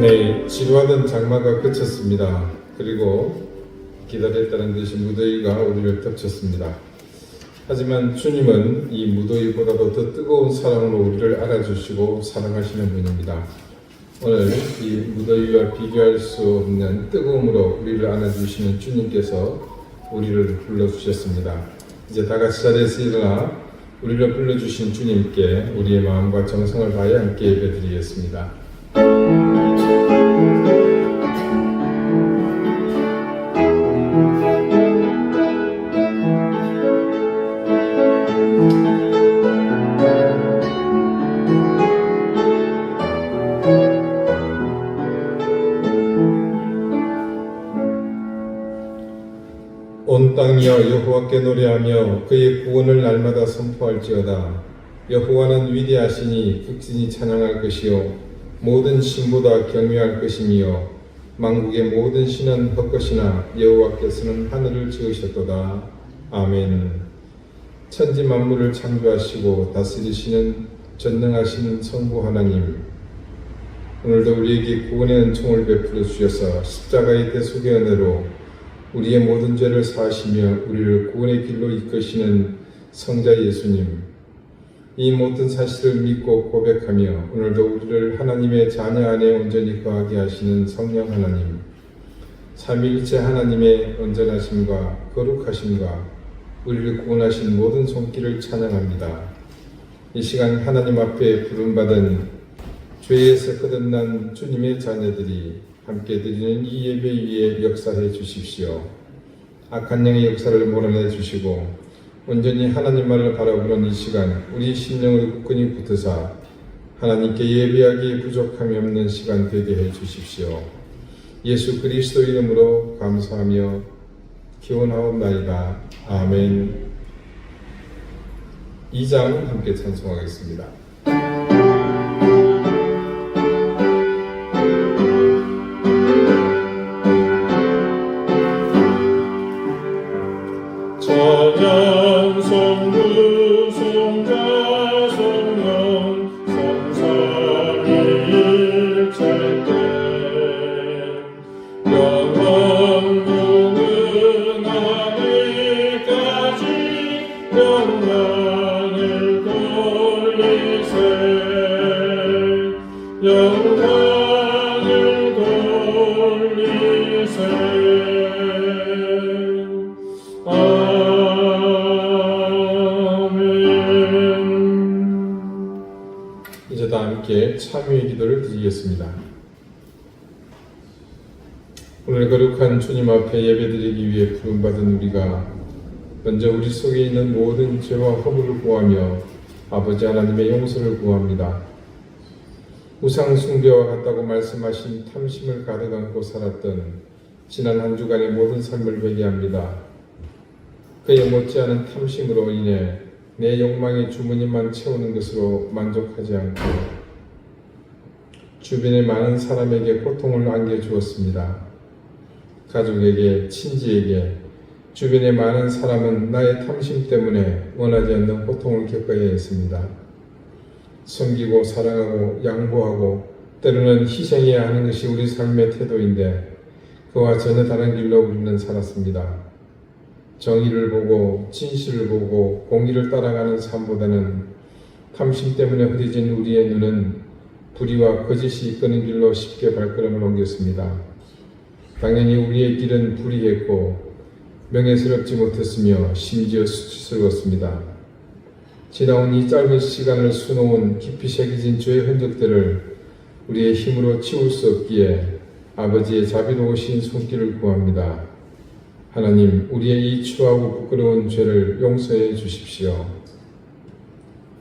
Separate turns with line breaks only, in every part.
네, 지루하던 장마가 그쳤습니다. 그리고 기다렸다는 듯이 무더위가 우리를 덮쳤습니다. 하지만 주님은 이 무더위보다도 더 뜨거운 사랑으로 우리를 알아주시고 사랑하시는 분입니다. 오늘 이 무더위와 비교할 수 없는 뜨거움으로 우리를 안아주시는 주님께서 우리를 불러주셨습니다. 이제 다 같이 자리에서 일어나 우리를 불러주신 주님께 우리의 마음과 정성을 다해 함께 예배드리겠습니다. 온 땅이여 여호와께 노래하며 그의 구원을 날마다 선포할지어다. 여호와는 위대하시니 극진히 찬양할 것이요 모든 신보다 경외할 것이며 만국의 모든 신은 헛것이나 여호와께서는 하늘을 지으셨도다. 아멘. 천지 만물을 창조하시고 다스리시는 전능하신 성부 하나님, 오늘도 우리에게 구원의 은총을 베풀어 주셔서 십자가의 대속의 은혜로 우리의 모든 죄를 사하시며 우리를 구원의 길로 이끄시는 성자 예수님, 이 모든 사실을 믿고 고백하며 오늘도 우리를 하나님의 자녀 안에 온전히 거하게 하시는 성령 하나님, 삼위일체 하나님의 온전하심과 거룩하심과 우리를 구원하신 모든 손길을 찬양합니다. 이 시간 하나님 앞에 부름받은 죄에서 거듭난 주님의 자녀들이 함께 드리는 이 예배 위에 역사해 주십시오. 악한 영의 역사를 몰아내 주시고 온전히 하나님만을 바라보는 이 시간 우리 심령을 굳건히 붙드사 하나님께 예배하기에 부족함이 없는 시간 되게 해 주십시오. 예수 그리스도 이름으로 감사하며 기원하옵나이다. 아멘. 2장 함께 찬송하겠습니다.
찬양 성부 성자 성령 성삼위일체때 영원 무궁하기까지 영광을 돌리세 영광을 돌리세.
이제 다 함께 참여의 기도를 드리겠습니다. 오늘 거룩한 주님 앞에 예배드리기 위해 부름받은 우리가 먼저 우리 속에 있는 모든 죄와 허물을 구하며 아버지 하나님의 용서를 구합니다. 우상 숭배와 같다고 말씀하신 탐심을 가득 안고 살았던 지난 한 주간의 모든 삶을 회개합니다. 그의 못지않은 탐심으로 인해 내 욕망의 주머니만 채우는 것으로 만족하지 않고 주변의 많은 사람에게 고통을 안겨주었습니다. 가족에게, 친지에게, 주변의 많은 사람은 나의 탐심 때문에 원하지 않는 고통을 겪어야 했습니다. 섬기고 사랑하고 양보하고 때로는 희생해야 하는 것이 우리 삶의 태도인데 그와 전혀 다른 길로 우리는 살았습니다. 정의를 보고 진실을 보고 공의를 따라가는 삶보다는 탐심 때문에 흐려진 우리의 눈은 불의와 거짓이 이끄는 길로 쉽게 발걸음을 옮겼습니다. 당연히 우리의 길은 불의했고 명예스럽지 못했으며 심지어 수치스러웠습니다. 지나온 이 짧은 시간을 수놓은 깊이 새겨진 죄의 흔적들을 우리의 힘으로 치울 수 없기에 아버지의 자비로우신 손길을 구합니다. 하나님, 우리의 이 추하고 부끄러운 죄를 용서해 주십시오.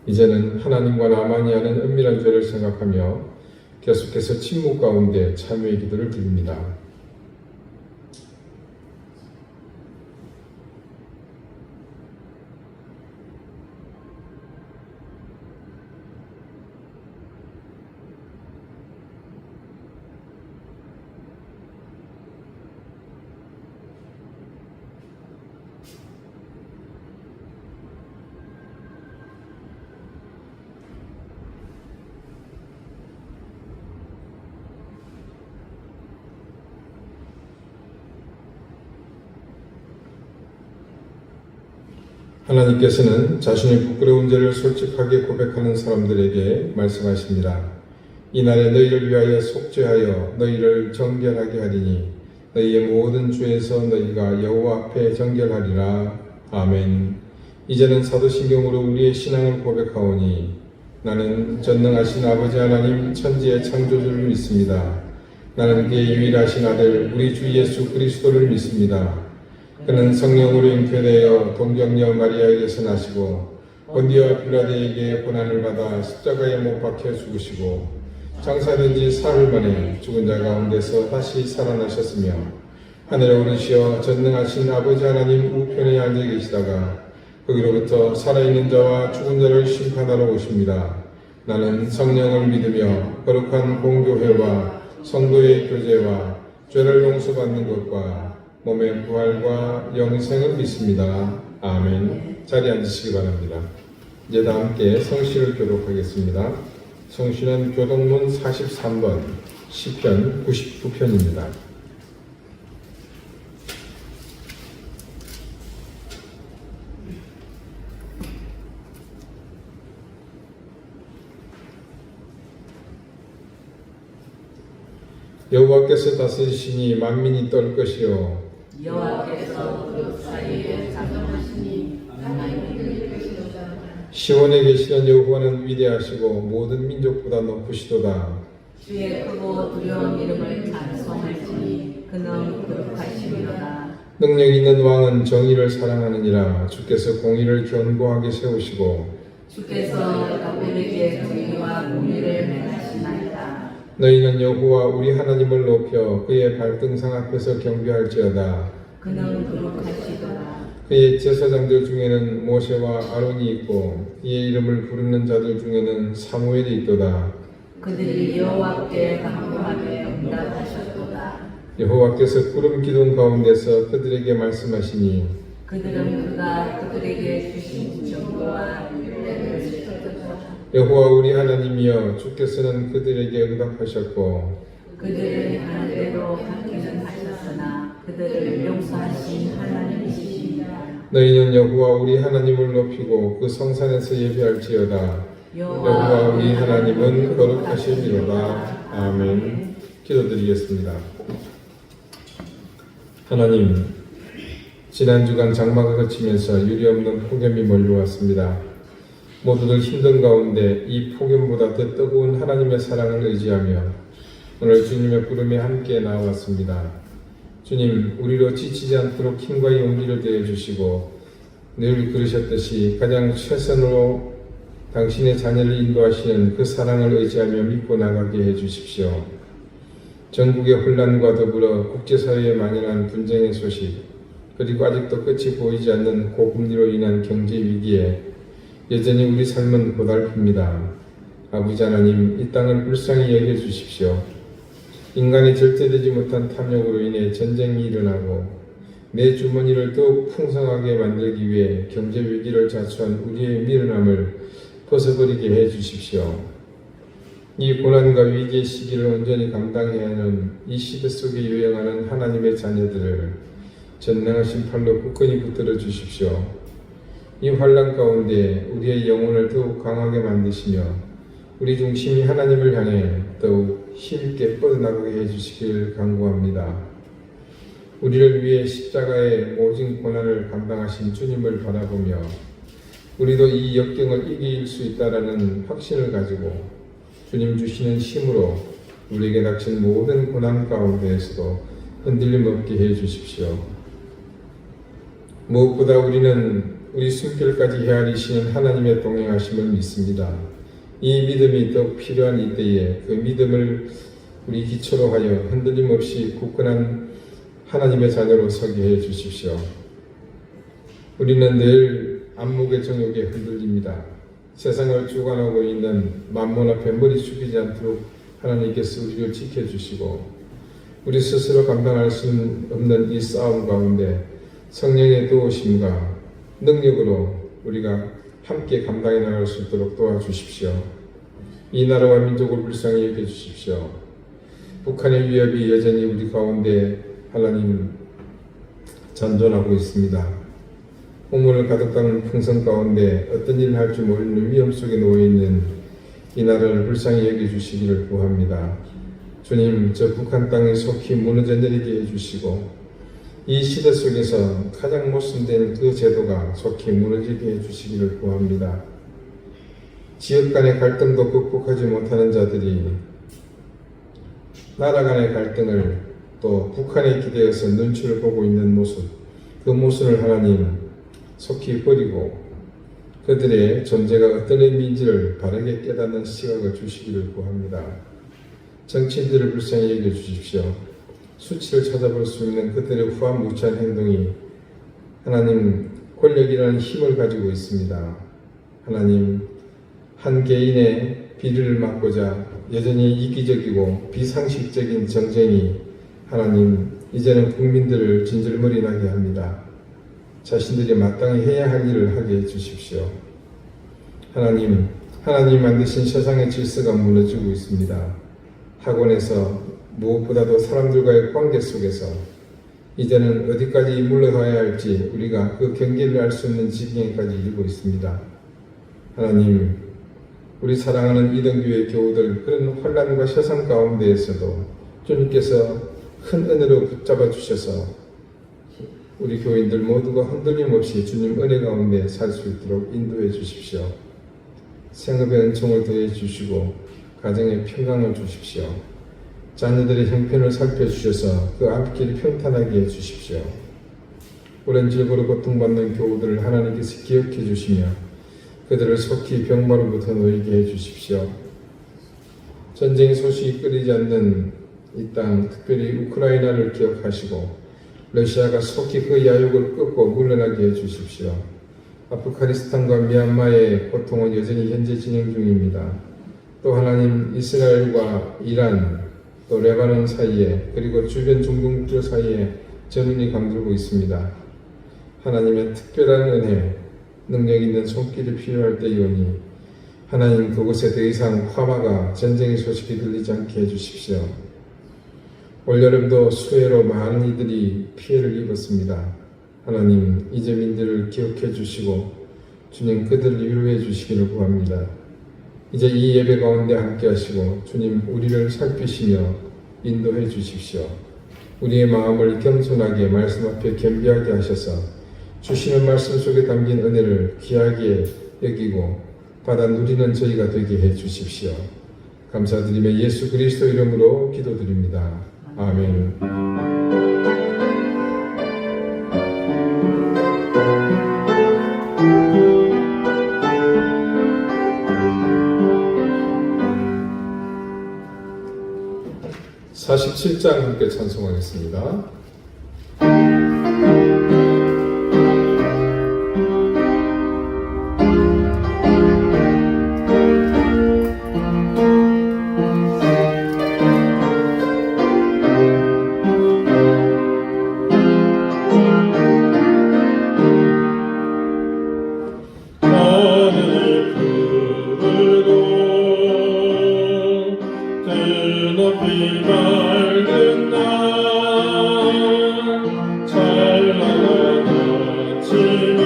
이제는 하나님과 나만이 하는 은밀한 죄를 생각하며 계속해서 침묵 가운데 참여의 기도를 드립니다. 하나님께서는 자신의 부끄러운 죄를 솔직하게 고백하는 사람들에게 말씀하십니다. 이날에 너희를 위하여 속죄하여 너희를 정결하게 하리니 너희의 모든 죄에서 너희가 여호와 앞에 정결하리라. 아멘. 이제는 사도신경으로 우리의 신앙을 고백하오니 나는 전능하신 아버지 하나님 천지의 창조주를 믿습니다. 나는 그의 유일하신 아들 우리 주 예수 그리스도를 믿습니다. 그는 성령으로 잉태되어 동정녀 마리아에게서 나시고 본디오 빌라도에게 고난을 받아 십자가에 못 박혀 죽으시고 장사된 지 사흘 만에 죽은 자 가운데서 다시 살아나셨으며 하늘에 오르시어 전능하신 아버지 하나님 우편에 앉아 계시다가 거기로부터 살아있는 자와 죽은 자를 심판하러 오십니다. 나는 성령을 믿으며 거룩한 공교회와 성도의 교제와 죄를 용서받는 것과 몸의 부활과 영생을 믿습니다. 아멘. 자리에 앉으시기 바랍니다. 이제 다 함께 성시를 교독하겠습니다. 성시는 교독문 43번, 시편 99편입니다. 여호와께서 다스리시니 만민이 떨 것이요
여호와께서 그 사이에 장정하시니 하나님이 계시도다.
시온에 계시는 여호와는 위대하시고 모든 민족보다 높으시도다.
주의 크고 두려운 이름을 찬송할지니 그는 거룩하시리로다.
능력 있는 왕은 정의를 사랑하느니라. 주께서 공의를 견고하게 세우시고
주께서 야곱에게 정의와 공의를 행하시나이다.
너희는 여호와 우리 하나님을 높여 그의 발등상 앞에서 경배할지어다.
그는 거룩하시도다.
그의 제사장들 중에는 모세와 아론이 있고 이의 이름을 부르는 자들 중에는 사무엘이 있도다.
그들이 여호와께 간구하되 응답하셨도다.
여호와께서 구름 기둥 가운데서 그들에게 말씀하시니
그들은 그가 그들에게 주신 정보와 윤례를 지켰도다.
여호와 우리 하나님이여 주께서는 그들에게 응답하셨고
그들을 하늘대로 받기는 하셨으나 그들을 용서하신 하나님이시니라.
너희는 여호와 우리 하나님을 높이고 그 성산에서 예배할지어다. 여호와 우리 하나님은 거룩하시리로다. 아멘. 기도드리겠습니다. 하나님, 지난 주간 장마가 그치면서 유리없는 폭염이 몰려왔습니다. 모두들 힘든 가운데 이 폭염보다 더 뜨거운 하나님의 사랑을 의지하며 오늘 주님의 부름에 함께 나왔습니다. 주님, 우리로 지치지 않도록 힘과 용기를 더해주시고 늘 그러셨듯이 가장 최선으로 당신의 자녀를 인도하시는 그 사랑을 의지하며 믿고 나가게 해주십시오. 전국의 혼란과 더불어 국제사회에 만연한 분쟁의 소식, 그리고 아직도 끝이 보이지 않는 고금리로 인한 경제 위기에 여전히 우리 삶은 고달픕니다. 아버지 하나님, 이 땅을 불쌍히 여겨주십시오. 인간이 절제되지 못한 탐욕으로 인해 전쟁이 일어나고 내 주머니를 더욱 풍성하게 만들기 위해 경제 위기를 자초한 우리의 미련함을 벗어버리게 해주십시오. 이 고난과 위기의 시기를 온전히 감당해야 하는 이 시대 속에 유행하는 하나님의 자녀들을 전능하신 팔로 굳건히 붙들어 주십시오. 이 환란 가운데 우리의 영혼을 더욱 강하게 만드시며 우리 중심이 하나님을 향해 더욱 힘있게 뻗어나가게 해주시길 간구합니다. 우리를 위해 십자가의 모진 고난을 감당하신 주님을 바라보며 우리도 이 역경을 이길 수 있다라는 확신을 가지고 주님 주시는 힘으로 우리에게 닥친 모든 고난 가운데에서도 흔들림 없게 해주십시오. 무엇보다 우리는 우리 숨결까지 헤아리시는 하나님의 동행하심을 믿습니다. 이 믿음이 더욱 필요한 이때에 그 믿음을 우리 기초로 하여 흔들림 없이 굳건한 하나님의 자녀로 서게 해 주십시오. 우리는 늘 안목의 정욕에 흔들립니다. 세상을 주관하고 있는 만몬 앞에 머리 숙이지 않도록 하나님께서 우리를 지켜주시고 우리 스스로 감당할 수 없는 이 싸움 가운데 성령의 도우심과 능력으로 우리가 함께 감당해 나갈 수 있도록 도와주십시오. 이 나라와 민족을 불쌍히 여겨주십시오. 북한의 위협이 여전히 우리 가운데 하나님 잔존하고 있습니다. 우물을 가득 담은 풍선 가운데 어떤 일을 할 줄 모르는 위험 속에 놓여있는 이 나라를 불쌍히 여겨주시기를 구합니다. 주님, 저 북한 땅이 속히 무너져 내리게 해주시고 이 시대 속에서 가장 모순된 그 제도가 속히 무너지게 해주시기를 구합니다. 지역 간의 갈등도 극복하지 못하는 자들이 나라 간의 갈등을 또 북한에 기대어서 눈치를 보고 있는 모습, 그 모습을 하나님 속히 버리고 그들의 존재가 어떤 의미인지를 바르게 깨닫는 시각을 주시기를 구합니다. 정치인들을 불쌍히 여겨주십시오. 수치를 찾아볼 수 있는 그들의 후한무치한 행동이 하나님 권력이라는 힘을 가지고 있습니다. 하나님, 한 개인의 비리를 막고자 여전히 이기적이고 비상식적인 정쟁이 하나님 이제는 국민들을 진절머리 나게 합니다. 자신들이 마땅히 해야 할 일을 하게 해주십시오. 하나님 만드신 세상의 질서가 무너지고 있습니다. 학원에서 무엇보다도 사람들과의 관계 속에서 이제는 어디까지 물러가야 할지 우리가 그 경계를 알 수 없는 지경에까지 이르고 있습니다. 하나님, 우리 사랑하는 이등교회 교우들 그런 혼란과 세상 가운데에서도 주님께서 큰 은혜로 붙잡아 주셔서 우리 교인들 모두가 흔들림 없이 주님 은혜 가운데 살 수 있도록 인도해 주십시오. 생업의 은총을 더해 주시고 가정의 평강을 주십시오. 자녀들의 형편을 살펴주셔서 그 앞길 평탄하게 해주십시오. 오랜 질고로 고통받는 교우들을 하나님께서 기억해 주시며 그들을 속히 병마로부터 놓이게 해주십시오. 전쟁 소식이 끊이지 않는 이 땅, 특별히 우크라이나를 기억하시고 러시아가 속히 그 야욕을 끊고 물러나게 해주십시오. 아프가니스탄과 미얀마의 고통은 여전히 현재 진행 중입니다. 또 하나님, 이스라엘과 이란, 또 레바논 사이에 그리고 주변 중동국들 사이에 전운이 감돌고 있습니다. 하나님의 특별한 은혜, 능력 있는 손길이 필요할 때이오니 하나님 그곳에 더 이상 화마가 전쟁의 소식이 들리지 않게 해주십시오. 올여름도 수해로 많은 이들이 피해를 입었습니다. 하나님, 이재민들을 기억해 주시고 주님 그들을 위로해 주시기를 구합니다. 이제 이 예배 가운데 함께 하시고 주님 우리를 살피시며 인도해 주십시오. 우리의 마음을 겸손하게 말씀 앞에 겸비하게 하셔서 주시는 말씀 속에 담긴 은혜를 귀하게 여기고 받아 누리는 저희가 되게 해 주십시오. 감사드리며 예수 그리스도 이름으로 기도드립니다. 아멘. (47장) 함께 찬송하겠습니다.
높이 맑은 날 찬란한 아침이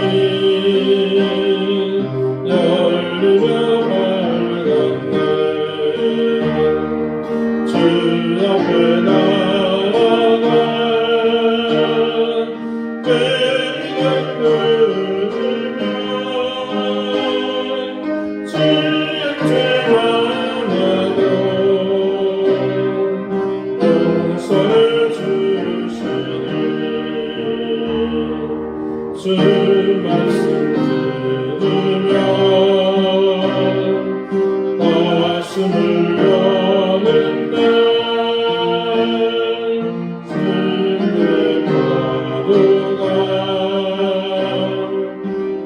열리며 밝았네. 주 앞에 나아가 떼이는 누르며 주의 죄만하고 용서를 주시니 주 말씀 들으며 말씀을 여는 날 승리 파도가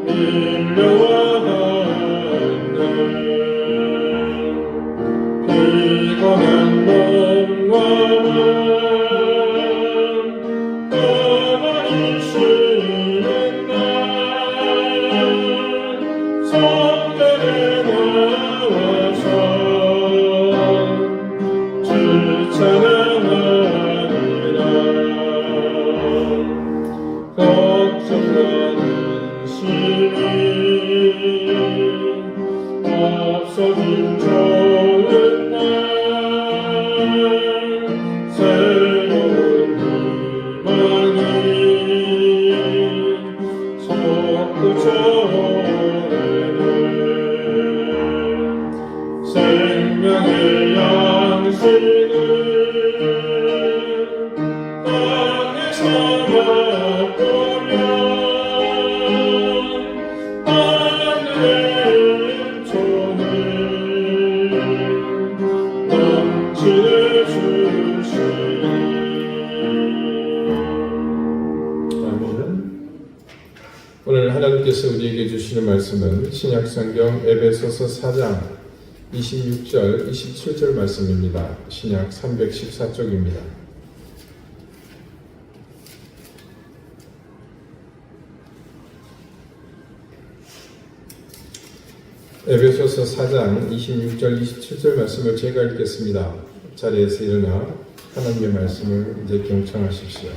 밀려와갔네. 피곤한 몸과 가만히 쉬는 날
하나님께서 우리에게 주시는 말씀은 신약성경 에베소서 4장 26절, 27절 말씀입니다. 신약 314쪽입니다. 에베소서 4장 26절, 27절 말씀을 제가 읽겠습니다. 자리에서 일어나 하나님의 말씀을 이제 경청하십시오.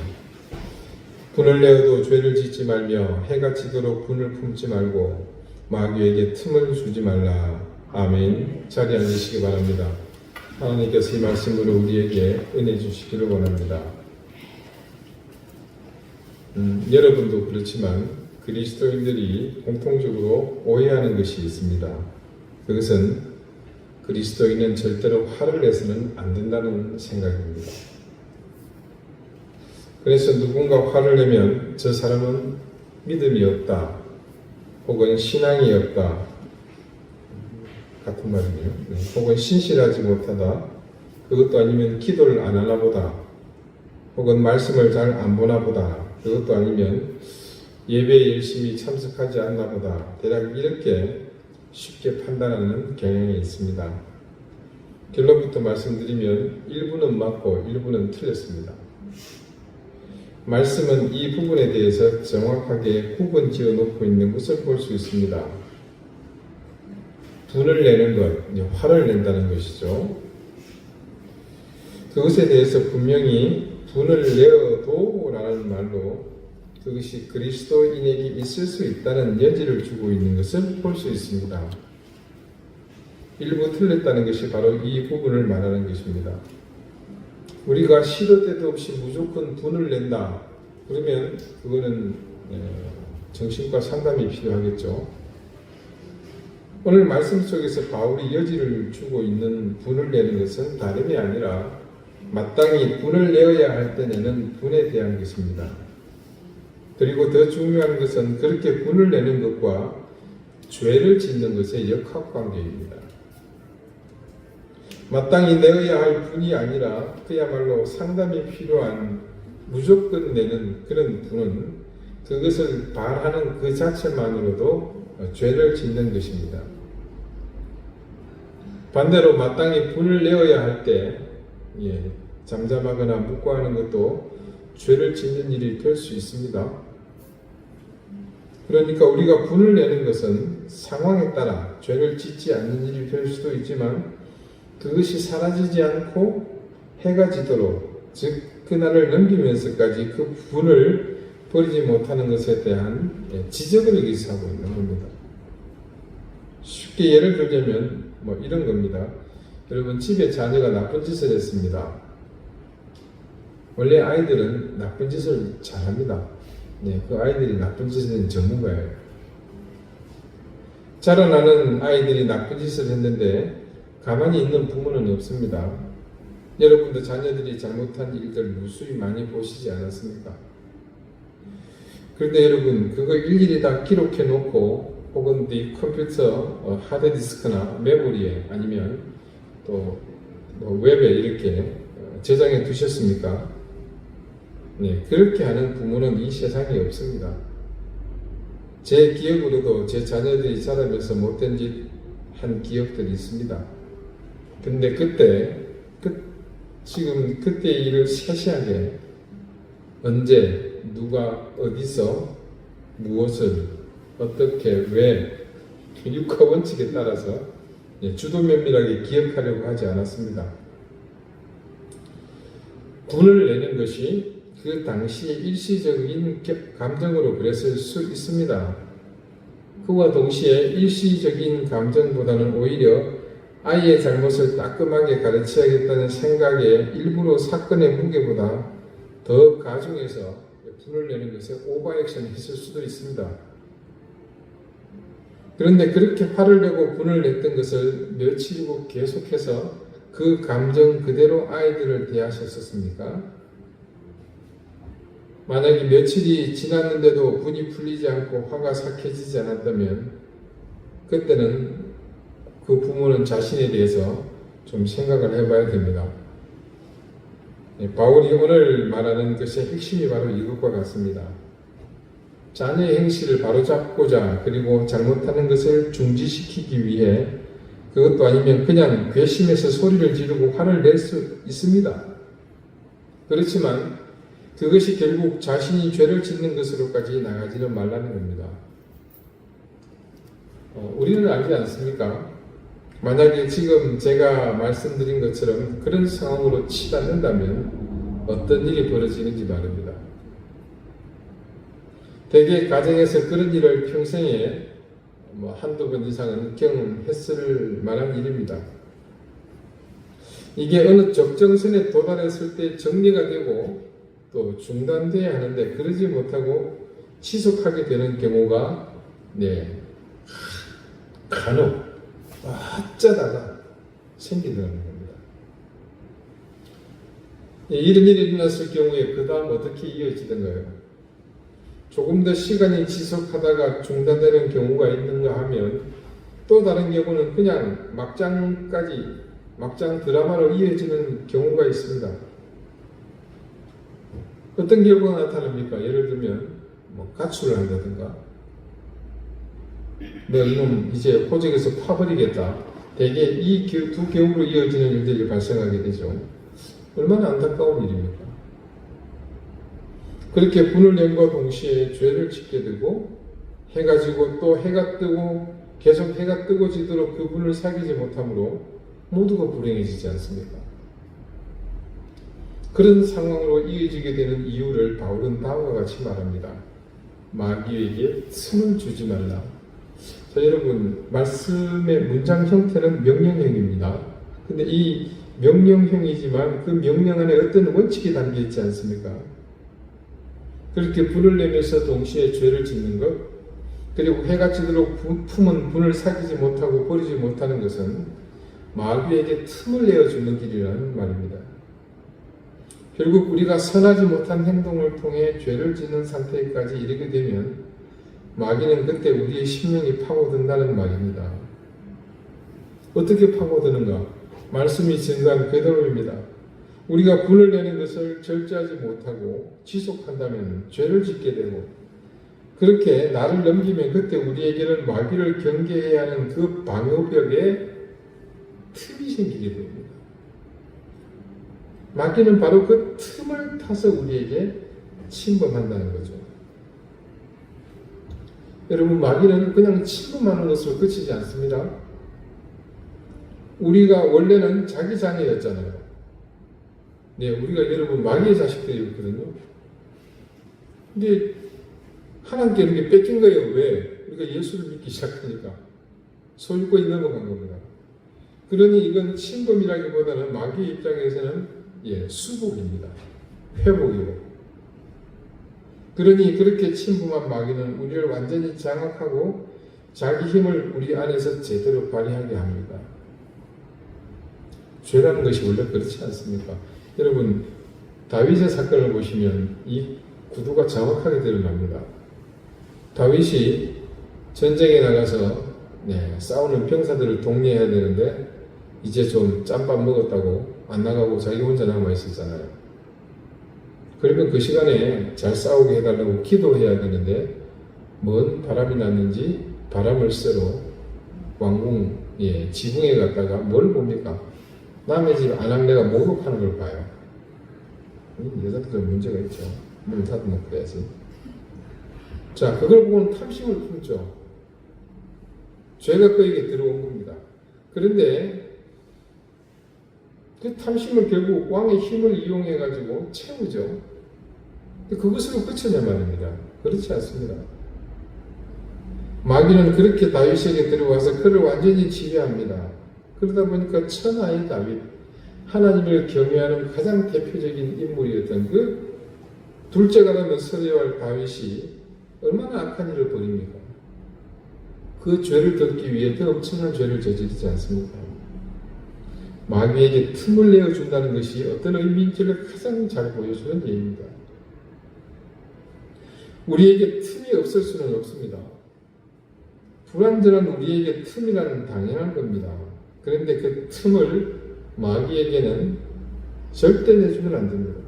분을 내어도 죄를 짓지 말며 해가 지도록 분을 품지 말고 마귀에게 틈을 주지 말라. 아멘. 자리에 앉으시기 바랍니다. 하나님께서 이 말씀으로 우리에게 은혜 주시기를 원합니다. 여러분도 그렇지만 그리스도인들이 공통적으로 오해하는 것이 있습니다. 그것은 그리스도인은 절대로 화를 내서는 안 된다는 생각입니다. 그래서 누군가 화를 내면 저 사람은 믿음이 없다, 혹은 신앙이 없다, 같은 말이네요. 혹은 신실하지 못하다, 그것도 아니면 기도를 안 하나 보다, 혹은 말씀을 잘 안 보나 보다, 그것도 아니면 예배에 열심히 참석하지 않나 보다, 대략 이렇게 쉽게 판단하는 경향이 있습니다. 결론부터 말씀드리면 일부는 맞고 일부는 틀렸습니다. 말씀은 이 부분에 대해서 정확하게 구분 지어 놓고 있는 것을 볼 수 있습니다. 분을 내는 것, 화를 낸다는 것이죠. 그것에 대해서 분명히 분을 내어도 라는 말로 그것이 그리스도인에게 있을 수 있다는 여지를 주고 있는 것을 볼 수 있습니다. 일부 틀렸다는 것이 바로 이 부분을 말하는 것입니다. 우리가 시도 때도 없이 무조건 분을 낸다. 그러면 그거는 정신과 상담이 필요하겠죠. 오늘 말씀 속에서 바울이 여지를 주고 있는 분을 내는 것은 다름이 아니라 마땅히 분을 내어야 할 때 내는 분에 대한 것입니다. 그리고 더 중요한 것은 그렇게 분을 내는 것과 죄를 짓는 것의 역학관계입니다. 마땅히 내어야 할 분이 아니라 그야말로 상담이 필요한 무조건 내는 그런 분은 그것을 바라는 그 자체만으로도 죄를 짓는 것입니다. 반대로 마땅히 분을 내어야 할 때 잠잠하거나 묵과하는 것도 죄를 짓는 일이 될 수 있습니다. 그러니까 우리가 분을 내는 것은 상황에 따라 죄를 짓지 않는 일이 될 수도 있지만 그것이 사라지지 않고 해가 지도록, 즉 그날을 넘기면서까지 그 분을 버리지 못하는 것에 대한 지적을 여기서 하고 있는 겁니다. 쉽게 예를 들자면 이런 겁니다. 여러분, 집에 자녀가 나쁜 짓을 했습니다. 원래 아이들은 나쁜 짓을 잘합니다. 그 아이들이 나쁜 짓은 전문가예요. 자라나는 아이들이 나쁜 짓을 했는데 가만히 있는 부모는 없습니다. 여러분도 자녀들이 잘못한 일들 무수히 많이 보시지 않았습니까? 그런데 여러분, 그거 일일이 다 기록해 놓고 혹은 네 컴퓨터 하드디스크나 메모리에 아니면 또 웹에 이렇게 저장해 두셨습니까? 그렇게 하는 부모는 이 세상에 없습니다. 제 기억으로도 제 자녀들이 자라면서 못된 짓 한 기억들이 있습니다. 근데 지금 그때 일을 세세하게 언제, 누가, 어디서, 무엇을, 어떻게, 왜, 육하 원칙에 따라서 주도 면밀하게 기억하려고 하지 않았습니다. 분을 내는 것이 그 당시의 일시적인 감정으로 그랬을 수 있습니다. 그와 동시에 일시적인 감정보다는 오히려 아이의 잘못을 따끔하게 가르쳐야겠다는 생각에 일부러 사건의 무게보다 더 가중해서 분을 내는 것에 오버액션을 했을 수도 있습니다. 그런데 그렇게 화를 내고 분을 냈던 것을 며칠이고 계속해서 그 감정 그대로 아이들을 대하셨었습니까? 만약에 며칠이 지났는데도 분이 풀리지 않고 화가 삭혀지지 않았다면 그때는 그 부모는 자신에 대해서 좀 생각을 해봐야 됩니다. 바울이 오늘 말하는 것의 핵심이 바로 이것과 같습니다. 자녀의 행실을 바로잡고자 그리고 잘못하는 것을 중지시키기 위해 그것도 아니면 그냥 괘씸해서 소리를 지르고 화를 낼 수 있습니다. 그렇지만 그것이 결국 자신이 죄를 짓는 것으로까지 나가지는 말라는 겁니다. 우리는 알지 않습니까? 만약에 지금 제가 말씀드린 것처럼 그런 상황으로 치닫는다면 어떤 일이 벌어지는지 말입니다. 대개 가정에서 그런 일을 평생에 한두 번 이상은 경험했을 만한 일입니다. 이게 어느 적정선에 도달했을 때 정리가 되고 또 중단돼야 하는데 그러지 못하고 지속하게 되는 경우가 간혹 어쩌다가 생기더라는 겁니다. 이런 일이 일어났을 경우에 그 다음 어떻게 이어지던가요? 조금 더 시간이 지속하다가 중단되는 경우가 있는가 하면 또 다른 경우는 그냥 막장 드라마로 이어지는 경우가 있습니다. 어떤 결과가 나타납니까? 예를 들면 가출을 한다든가 너 이놈 이제 호적에서 파버리겠다. 대개 이 두 경우로 이어지는 일들이 발생하게 되죠. 얼마나 안타까운 일입니까? 그렇게 분을 nem과 동시에 죄를 짓게 되고 해가 지고 또 해가 뜨고 계속 해가 뜨고 지도록 그 분을 사귀지 못하므로 모두가 불행해지지 않습니까? 그런 상황으로 이어지게 되는 이유를 바울은 다음과 같이 말합니다. 마귀에게 틈을 주지 말라. 자, 여러분, 말씀의 문장 형태는 명령형입니다. 근데 이 명령형이지만 그 명령 안에 어떤 원칙이 담겨 있지 않습니까? 그렇게 분을 내면서 동시에 죄를 짓는 것, 그리고 해가 지도록 품은 분을 사귀지 못하고 버리지 못하는 것은 마귀에게 틈을 내어주는 길이라는 말입니다. 결국 우리가 선하지 못한 행동을 통해 죄를 짓는 상태까지 이르게 되면 마귀는 그때 우리의 심령이 파고든다는 말입니다. 어떻게 파고드는가? 말씀이 증거한 궤도입니다. 우리가 분을 내는 것을 절제하지 못하고 지속한다면 죄를 짓게 되고 그렇게 나를 넘기면 그때 우리에게는 마귀를 경계해야 하는 그 방어벽에 틈이 생기게 됩니다. 마귀는 바로 그 틈을 타서 우리에게 침범한다는 거죠. 여러분, 마귀는 그냥 침범하는 것으로 그치지 않습니다. 우리가 원래는 자기 자녀였잖아요. 우리가 여러분 마귀의 자식들이었거든요. 근데 하나님께 이렇게 뺏긴 거예요. 왜? 우리가 예수를 믿기 시작하니까 소유권이 넘어간 겁니다. 그러니 이건 침범이라기보다는 마귀의 입장에서는 수복입니다. 회복이고. 그러니 그렇게 침범한 마귀는 우리를 완전히 장악하고 자기 힘을 우리 안에서 제대로 발휘하게 합니다. 죄라는 것이 원래 그렇지 않습니까? 여러분, 다윗의 사건을 보시면 이 구도가 정확하게 드러납니다. 다윗이 전쟁에 나가서 싸우는 병사들을 독려해야 되는데 이제 좀 짬밥 먹었다고 안 나가고 자기 혼자 남아 있었잖아요. 그러면 그 시간에 잘 싸우게 해달라고 기도해야 되는데 뭔 바람이 났는지 바람을 쐬러 왕궁 지붕에 갔다가 뭘 봅니까? 남의 집 아낙네가 목욕하는 걸 봐요. 여자들은 문제가 있죠. 문 닫아놓고 그래야지. 자, 그걸 보고는 탐심을 품죠. 죄가 그에게 들어온 겁니다. 그런데 그 탐심을 결국 왕의 힘을 이용해가지고 채우죠. 그것으로 끝이냐 말입니다. 그렇지 않습니다. 마귀는 그렇게 다윗에게 들어와서 그를 완전히 지배합니다. 그러다 보니까 천하의 다윗, 하나님을 경외하는 가장 대표적인 인물이었던 그 둘째가 되면 서려할 다윗이 얼마나 악한 일을 벌입니까? 그 죄를 덮기 위해 더 엄청난 죄를 저지르지 않습니까? 마귀에게 틈을 내어준다는 것이 어떤 의미인지를 가장 잘 보여주는 예입니다. 우리에게 틈이 없을 수는 없습니다. 불완전한 우리에게 틈이라는 당연한 겁니다. 그런데 그 틈을 마귀에게는 절대 내주면 안 됩니다.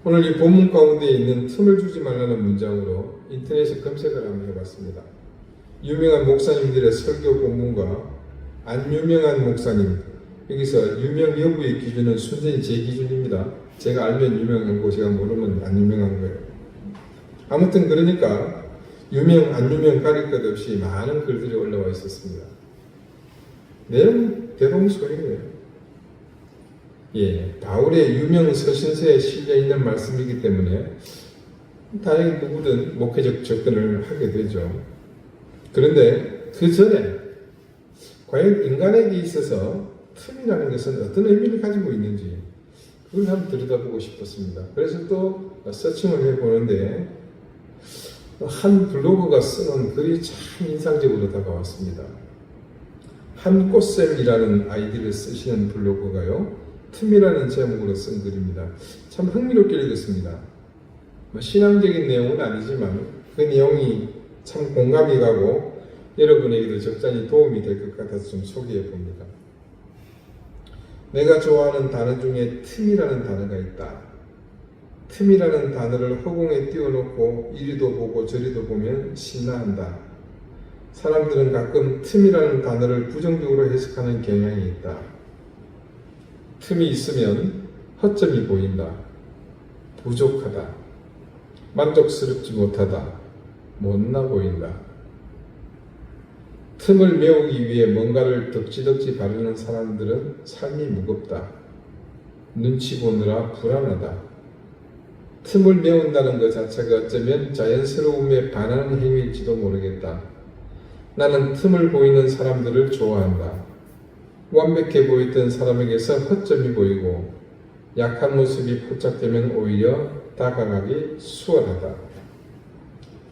오늘 이 본문 가운데 있는 틈을 주지 말라는 문장으로 인터넷에 검색을 한번 해봤습니다. 유명한 목사님들의 설교 본문과 안 유명한 목사님, 여기서 유명 여부의 기준은 순전히 제 기준입니다. 제가 알면 유명한 거, 제가 모르면 안 유명한 거예요. 아무튼 그러니까 유명, 안 유명 가릴 것 없이 많은 글들이 올라와 있었습니다. 내용 대동소이네요. 예, 바울의 유명 서신서에 실려 있는 말씀이기 때문에 다행히 누구든 목회적 접근을 하게 되죠. 그런데 그 전에 과연 인간에게 있어서 틈이라는 것은 어떤 의미를 가지고 있는지 그걸 한번 들여다보고 싶었습니다. 그래서 또 서칭을 해보는데 한 블로그가 쓰는 글이 참 인상적으로 다가왔습니다. 한꽃샘이라는 아이디를 쓰시는 블로그가요, 틈이라는 제목으로 쓴 글입니다. 참 흥미롭게 읽었습니다. 신앙적인 내용은 아니지만 그 내용이 참 공감이 가고 여러분에게도 적잖이 도움이 될 것 같아서 좀 소개해 봅니다. 내가 좋아하는 단어 중에 틈이라는 단어가 있다. 틈이라는 단어를 허공에 띄워놓고 이리도 보고 저리도 보면 신나한다. 사람들은 가끔 틈이라는 단어를 부정적으로 해석하는 경향이 있다. 틈이 있으면 허점이 보인다. 부족하다. 만족스럽지 못하다. 못나 보인다. 틈을 메우기 위해 뭔가를 덕지덕지 바르는 사람들은 삶이 무겁다. 눈치 보느라 불안하다. 틈을 메운다는 것 자체가 어쩌면 자연스러움에 반하는 행위일지도 모르겠다. 나는 틈을 보이는 사람들을 좋아한다. 완벽해 보였던 사람에게서 허점이 보이고 약한 모습이 포착되면 오히려 다가가기 수월하다.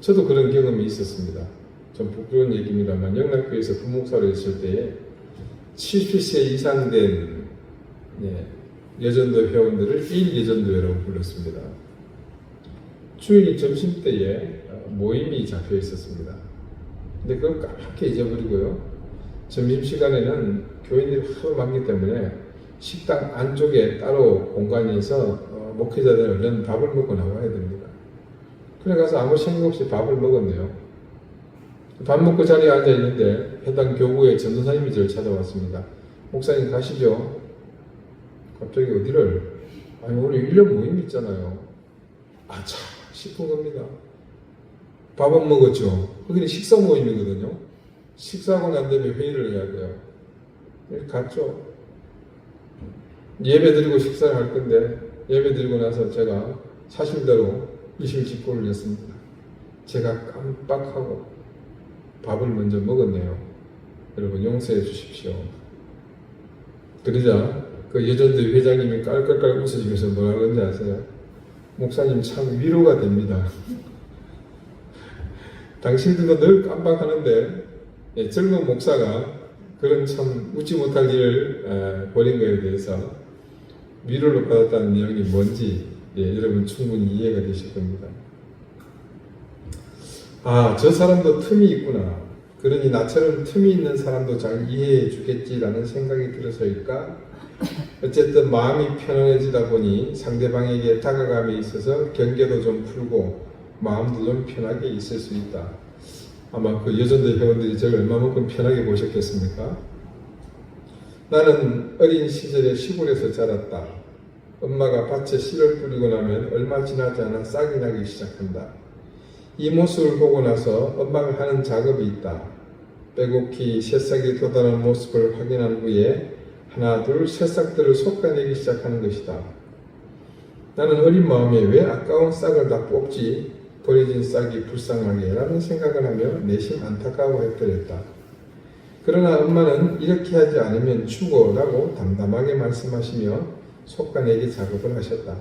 저도 그런 경험이 있었습니다. 좀 부끄러운 얘기입니다만 영락교회에서 부목사로 있을 때에 70세 이상 된 여전도 회원들을 1여전도회라고 불렀습니다. 주일이 점심때에 모임이 잡혀 있었습니다. 근데 그걸 까맣게 잊어버리고요. 점심시간에는 교인들이 하도 많기 때문에 식당 안쪽에 따로 공간이 있어 목회자들은 얼른 밥을 먹고 나와야 됩니다. 그래 가서 아무 생각 없이 밥을 먹었네요. 밥 먹고 자리에 앉아 있는데 해당 교구의 전도사님이 저를 찾아왔습니다. 목사님 가시죠? 갑자기 어디를? 아니 오늘 1년 모임 있잖아요. 아차 싶은 겁니다. 밥은 먹었죠. 거기는 식사 모임이거든요. 식사하고 난 다음에 회의를 해야 돼요. 갔죠. 예배 드리고 식사를 할 건데 예배 드리고 나서 제가 사실대로 이실직고를 했습니다. 제가 깜빡하고 밥을 먼저 먹었네요. 여러분 용서해 주십시오. 그러자 그 여전도 회장님이 깔깔깔 웃으시면서 뭐라 그런지 아세요? 목사님 참 위로가 됩니다. 당신들도 늘 깜빡하는데 젊은 목사가 그런 참 웃지 못할 일을 벌인 것에 대해서 위로를 받았다는 내용이 뭔지 여러분 충분히 이해가 되실 겁니다. 아, 저 사람도 틈이 있구나. 그러니 나처럼 틈이 있는 사람도 잘 이해해 주겠지라는 생각이 들어서일까? 어쨌든 마음이 편안해지다 보니 상대방에게 다가감에 있어서 경계도 좀 풀고 마음도 좀 편하게 있을 수 있다. 아마 그 여전도 회원들이 저를 얼마만큼 편하게 보셨겠습니까? 나는 어린 시절에 시골에서 자랐다. 엄마가 밭에 씨를 뿌리고 나면 얼마 지나지 않아 싹이 나기 시작한다. 이 모습을 보고 나서 엄마가 하는 작업이 있다. 빼곡히 새싹이 돋아난 모습을 확인한 후에 하나 둘 새싹들을 솎아내기 시작하는 것이다. 나는 어린 마음에 왜 아까운 싹을 다 뽑지? 버려진 싹이 불쌍하게 라는 생각을 하며 내심 안타까워했더랬다. 그러나 엄마는 이렇게 하지 않으면 죽어 라고 담담하게 말씀하시며 솎아내기 작업을 하셨다.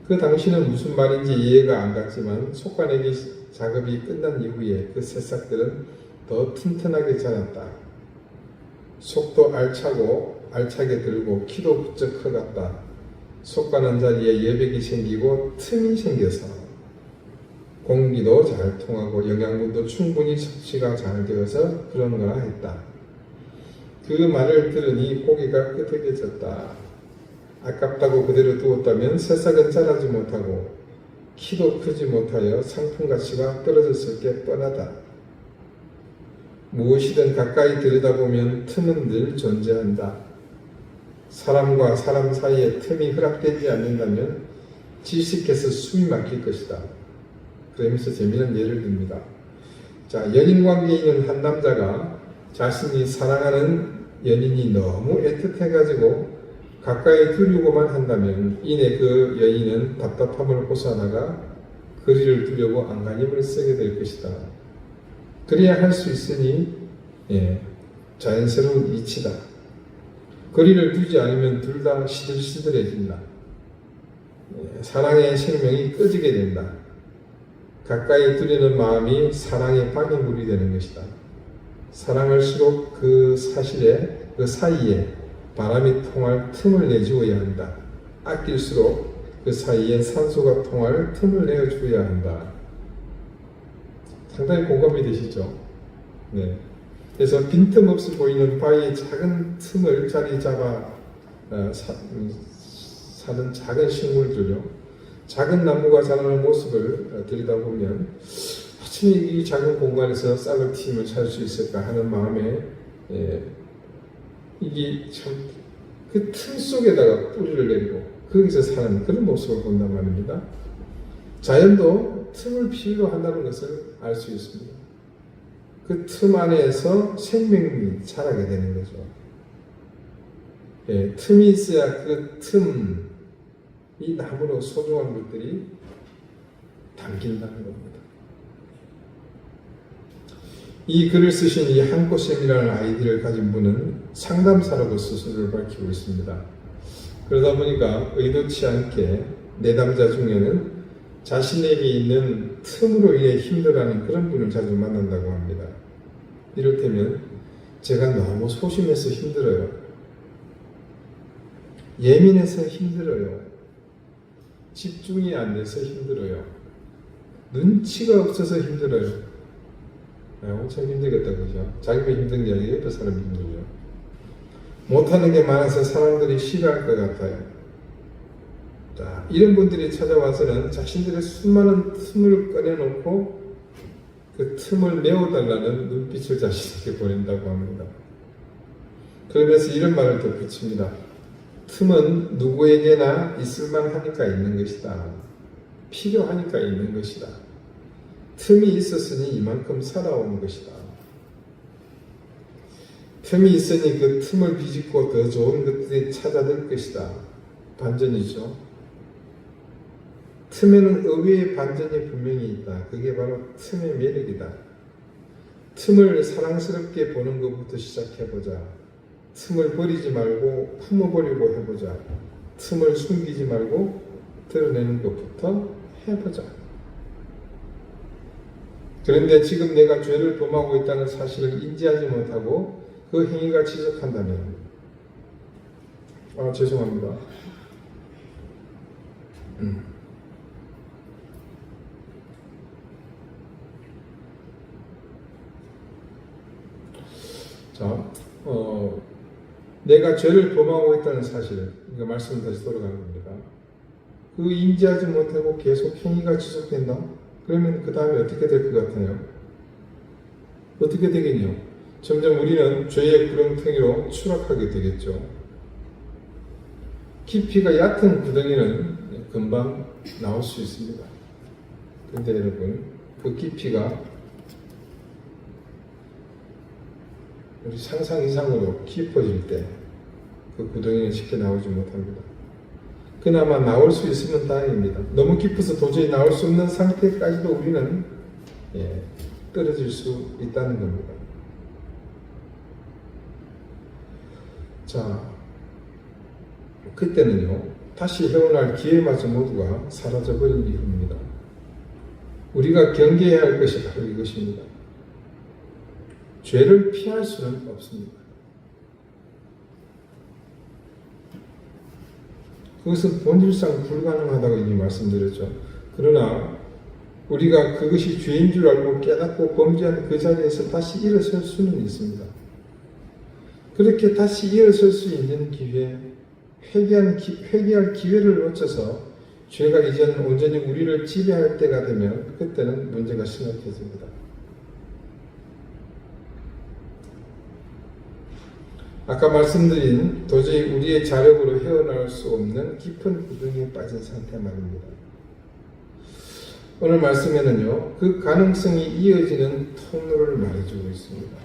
그 당시는 무슨 말인지 이해가 안 갔지만 솎아내기 작업이 끝난 이후에 그 새싹들은 더 튼튼하게 자랐다. 속도 알차게 들고 키도 부쩍 커갔다. 솎아낸 자리에 여백이 생기고 틈이 생겨서 공기도 잘 통하고 영양분도 충분히 섭취가 잘 되어서 그런가 했다. 그 말을 들으니 고개가 끄덕여졌다. 아깝다고 그대로 두었다면 새싹은 자라지 못하고 키도 크지 못하여 상품 가치가 떨어졌을 게 뻔하다. 무엇이든 가까이 들여다보면 틈은 늘 존재한다. 사람과 사람 사이에 틈이 허락되지 않는다면 질식해서 숨이 막힐 것이다. 그러면서 재미난 예를 듭니다. 자, 연인 관계에 있는 한 남자가 자신이 사랑하는 연인이 너무 애틋해가지고 가까이 두려고만 한다면 이내 그 여인은 답답함을 호소하다가 거리를 두려고 안간힘을 쓰게 될 것이다. 그래야 할 수 있으니 자연스러운 이치다. 거리를 두지 않으면 둘 다 시들시들해진다. 사랑의 생명이 꺼지게 된다. 가까이 두려는 마음이 사랑의 방해물이 되는 것이다. 사랑할수록 그 사이에 바람이 통할 틈을 내주어야 한다. 아낄수록 그 사이에 산소가 통할 틈을 내어주어야 한다. 상당히 공감이 되시죠? 네. 그래서 빈틈없이 보이는 바위의 작은 틈을 자리 잡아 사는 작은 식물들요. 작은 나무가 자라는 모습을 들여다보면 어찌 이 작은 공간에서 싹을 틔움을 찾을 수 있을까 하는 마음에 이게 참 그 틈 속에다가 뿌리를 내리고 거기서 사는 그런 모습을 본단 말입니다. 자연도 틈을 필요로 한다는 것을 알 수 있습니다. 그 틈 안에서 생명이 자라게 되는 거죠. 틈이 있어야 그 틈, 이 나무로 소중한 것들이 담긴다는 겁니다. 이 글을 쓰신 이 한꽃샘이라는 아이디를 가진 분은 상담사로도 스스로를 밝히고 있습니다. 그러다 보니까 의도치 않게 내담자 중에는 자신에게 있는 틈으로 인해 힘들어하는 그런 분을 자주 만난다고 합니다. 이를테면 제가 너무 소심해서 힘들어요. 예민해서 힘들어요. 집중이 안 돼서 힘들어요. 눈치가 없어서 힘들어요. 엄청 힘들겠다, 그죠? 자기가 힘든 게 아니라 옆에 사람이 힘들어요. 못하는 게 많아서 사람들이 싫어할 것 같아요. 자, 이런 분들이 찾아와서는 자신들의 수많은 틈을 꺼내놓고 그 틈을 메워달라는 눈빛을 자신에게 보낸다고 합니다. 그러면서 이런 말을 덧붙입니다. 틈은 누구에게나 있을만 하니까 있는 것이다. 필요하니까 있는 것이다. 틈이 있었으니 이만큼 살아온 것이다. 틈이 있으니 그 틈을 비집고 더 좋은 것들이 찾아들 것이다. 반전이죠. 틈에는 의외의 반전이 분명히 있다. 그게 바로 틈의 매력이다. 틈을 사랑스럽게 보는 것부터 시작해보자. 틈을 버리지 말고 품어보려고 해보자. 틈을 숨기지 말고 드러내는 것부터 해보자. 그런데 지금 내가 죄를 범하고 있다는 사실을 인지하지 못하고 그 행위가 지속한다면 죄송합니다. 자, 내가 죄를 범하고 있다는 사실, 그러니까 말씀을 다시 돌아가는 겁니다. 그 인지하지 못하고 계속 행위가 지속된다? 그러면 그 다음에 어떻게 될 것 같아요? 어떻게 되겠냐? 점점 우리는 죄의 구렁텅이로 추락하게 되겠죠. 깊이가 얕은 구덩이는 금방 나올 수 있습니다. 그런데 여러분, 그 깊이가 우리 상상 이상으로 깊어질 때 그 구덩이는 쉽게 나오지 못합니다. 그나마 나올 수 있으면 다행입니다. 너무 깊어서 도저히 나올 수 없는 상태까지도 우리는 떨어질 수 있다는 겁니다. 자, 그때는요, 다시 헤어날 기회마저 모두가 사라져버린 이유입니다. 우리가 경계해야 할 것이 바로 이것입니다. 죄를 피할 수는 없습니다. 그것은 본질상 불가능하다고 이미 말씀드렸죠. 그러나 우리가 그것이 죄인 줄 알고 깨닫고 범죄한 그 자리에서 다시 일어설 수는 있습니다. 그렇게 다시 일어설 수 있는 기회, 회개할 기회를 놓쳐서 죄가 이제는 온전히 우리를 지배할 때가 되면 그때는 문제가 심각해집니다. 아까 말씀드린 도저히 우리의 자력으로 헤어나올 수 없는 깊은 구덩이에 빠진 상태 말입니다. 오늘 말씀에는요, 그 가능성이 이어지는 통로를 말해주고 있습니다.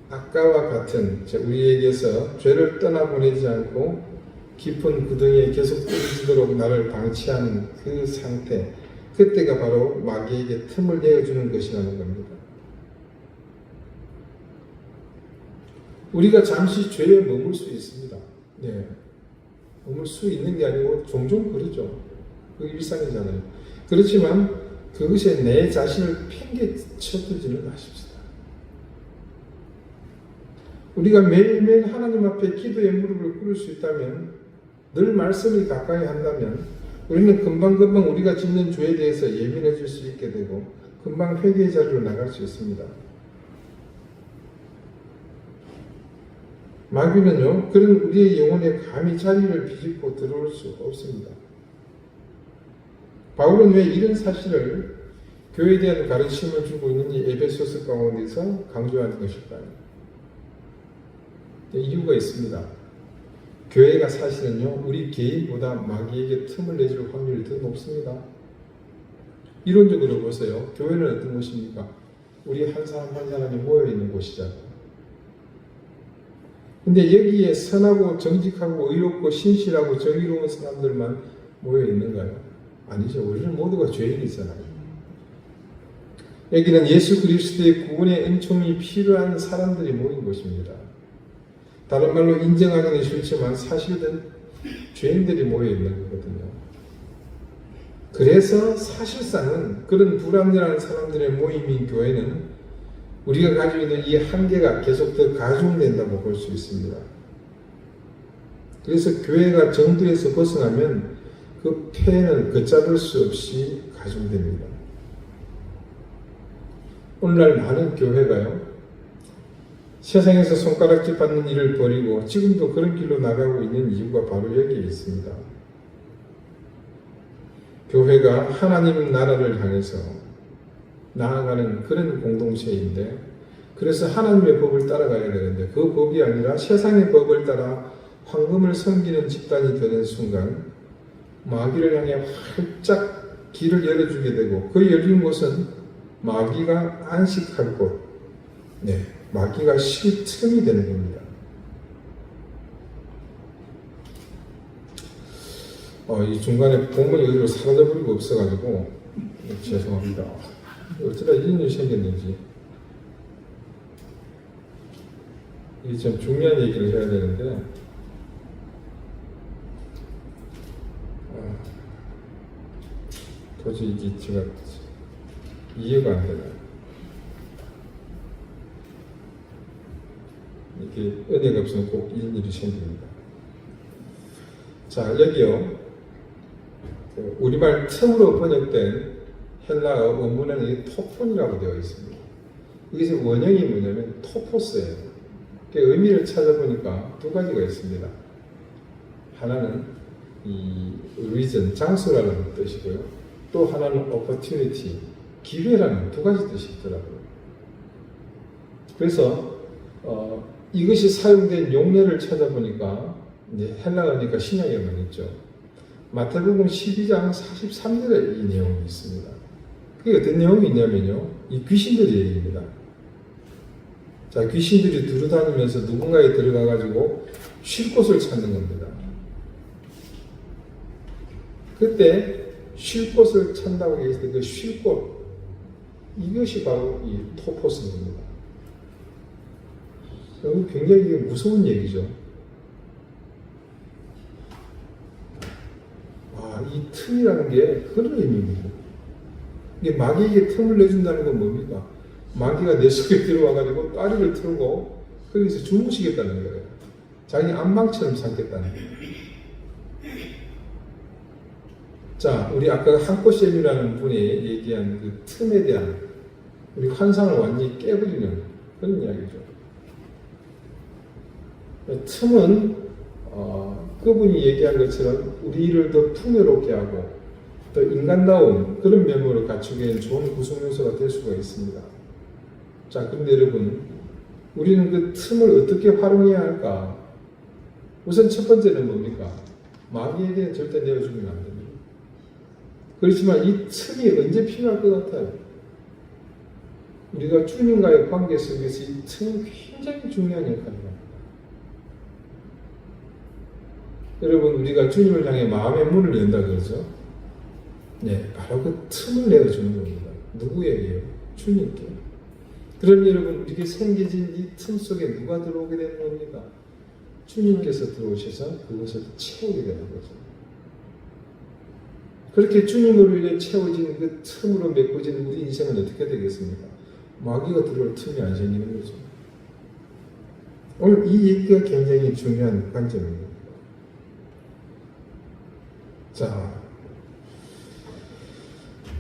아까와 같은 우리에게서 죄를 떠나보내지 않고 깊은 구덩이에 계속 떨어지도록 나를 방치하는 그 상태, 그때가 바로 마귀에게 틈을 내어주는 것이라는 겁니다. 우리가 잠시 죄에 머물 수 있습니다. 네. 머물 수 있는 게 아니고 종종 그러죠. 그게 일상이잖아요. 그렇지만 그것에 내 자신을 팽개쳐두지는 마십시다. 우리가 매일매일 하나님 앞에 기도의 무릎을 꿇을 수 있다면, 늘 말씀을 가까이 한다면 우리는 금방금방 우리가 짓는 죄에 대해서 예민해질 수 있게 되고 금방 회개의 자리로 나갈 수 있습니다. 마귀는요, 그런 우리의 영혼에 감히 자리를 비집고 들어올 수 없습니다. 바울은 왜 이런 사실을 교회에 대한 가르침을 주고 있는 이 에베소서 가운데서 강조하는 것일까요? 이유가 있습니다. 교회가 사실은요, 우리 개인보다 마귀에게 틈을 내줄 확률이 더 높습니다. 이론적으로 보세요. 교회는 어떤 곳입니까? 우리 한 사람 한 사람이 모여있는 곳이잖아요. 근데 여기에 선하고 정직하고 의롭고 신실하고 정의로운 사람들만 모여 있는가요? 아니죠. 우리는 모두가 죄인이잖아요. 여기는 예수 그리스도의 구원의 은총이 필요한 사람들이 모인 곳입니다. 다른 말로 인정하기는 싫지만 사실은 죄인들이 모여 있는 거거든요. 그래서 사실상은 그런 불합리한 사람들의 모임인 교회는 우리가 가지고 있는 이 한계가 계속 더 가중된다고 볼 수 있습니다. 그래서 교회가 정도에서 벗어나면 그 폐해는 걷잡을 수 없이 가중됩니다. 오늘날 많은 교회가요, 세상에서 손가락질 받는 일을 버리고 지금도 그런 길로 나가고 있는 이유가 바로 여기에 있습니다. 교회가 하나님 나라를 향해서 나아가는 그런 공동체인데, 그래서 하나님의 법을 따라가야 되는데 그 법이 아니라 세상의 법을 따라 황금을 섬기는 집단이 되는 순간 마귀를 향해 활짝 길을 열어주게 되고, 그 열린 곳은 마귀가 안식할 곳, 마귀가 쉴 틈이 되는 겁니다. 이 중간에 본문이 어디로 사라져버리고 없어가지고 죄송합니다. 어쩌다 이런 일이 생겼는지. 이게 좀 중요한 얘기를 해야 되는데, 도저히 이게 제가 이해가 안 되나요? 이게 은혜가 없으면 꼭 이런 일이 생깁니다. 자, 여기요, 우리말 틈으로 번역된 헬라어 원문에는 토폰이라고 되어 있습니다. 이것의 원형이 뭐냐면 토포스예요. 그 의미를 찾아보니까 두 가지가 있습니다. 하나는 이 reason, 장소라는 뜻이고요. 또 하나는 opportunity, 기회라는 두 가지 뜻이 있더라고요. 그래서 이것이 사용된 용례를 찾아보니까 이제 헬라어니까 신약에만 있죠. 마태복음 12장 43절에 이 내용이 있습니다. 그게 어떤 내용이 있냐면요, 이 귀신들의 얘기입니다. 자, 귀신들이 두루다니면서 누군가에 들어가가지고 쉴 곳을 찾는 겁니다. 그때 쉴 곳을 찾는다고 얘기했을 때 그 쉴 곳, 이것이 바로 이 토포스입니다. 굉장히 무서운 얘기죠. 이 틈이라는 게 그런 의미입니다. 이게 마귀에게 틈을 내준다는 건 뭡니까? 마귀가 내 속에 들어와가지고 따리를 틀고 거기서 주무시겠다는 거예요. 자기 안방처럼 삼겠다는 거예요. 자, 우리 아까 한코쌤이라는 분이 얘기한 그 틈에 대한 우리 환상을 완전히 깨버리는 그런 이야기죠. 틈은 그분이 얘기한 것처럼 우리를 더 풍요롭게 하고 더 인간다운 그런 면모를 갖추기에는 좋은 구성 요소가 될 수가 있습니다. 자, 그런데 여러분, 우리는 그 틈을 어떻게 활용해야 할까? 우선 첫 번째는 뭡니까? 마귀에게 절대 내어주면 안 됩니다. 그렇지만 이 틈이 언제 필요할 것 같아요? 우리가 주님과의 관계 속에서 이 틈은 굉장히 중요한 역할을 합니다. 여러분, 우리가 주님을 향해 마음의 문을 연다 그러죠? 네, 바로 그 틈을 내어주는 겁니다. 누구에게요? 주님께. 그럼 여러분, 우리에게 생겨진 이 틈 속에 누가 들어오게 되는 겁니까? 주님께서 들어오셔서 그것을 채우게 되는 거죠. 그렇게 주님으로 인해 채워진 그 틈으로 메꿔진 우리 인생은 어떻게 되겠습니까? 마귀가 들어올 틈이 안 생기는 거죠. 오늘 이 얘기가 굉장히 중요한 관점입니다. 자,